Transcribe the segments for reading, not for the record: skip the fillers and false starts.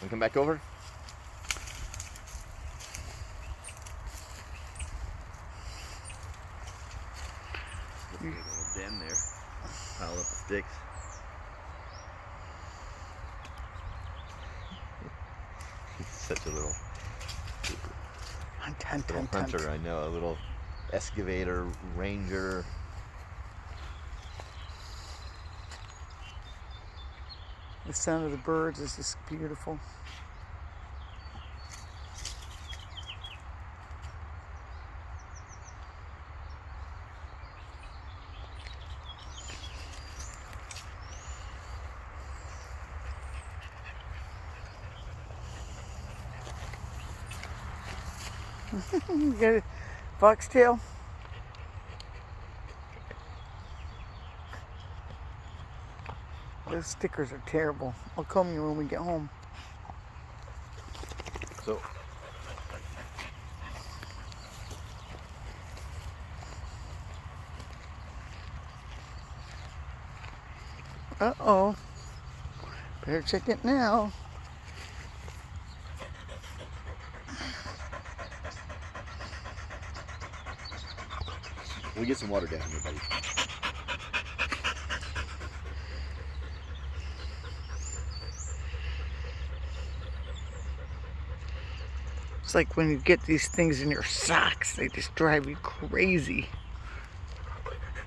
we come back over? There's a little den there. Pile up the sticks. He's such a little hunter, I know. A little excavator, ranger. The sound of the birds is just beautiful. You got a foxtail? Those stickers are terrible. I'll comb you when we get home. So, uh-oh. Better check it now. we'll get some water down here, buddy. It's like when you get these things in your socks, they just drive you crazy.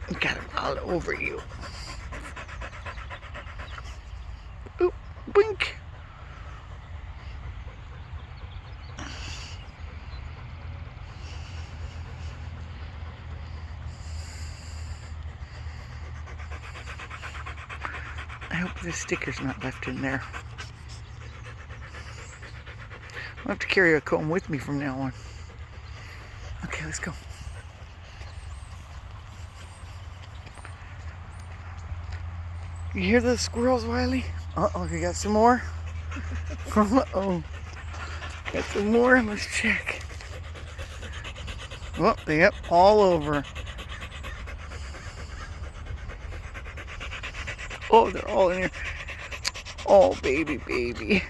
You got them all over you. Oop, blink. I hope the sticker's not left in there. I'll have to carry a comb with me from now on. Okay, let's go. You hear those squirrels, Wiley? Uh-oh, you got some more? Uh-oh. Got some more? Let's check. Oh, yep, all over. Oh, they're all in here. Oh, baby.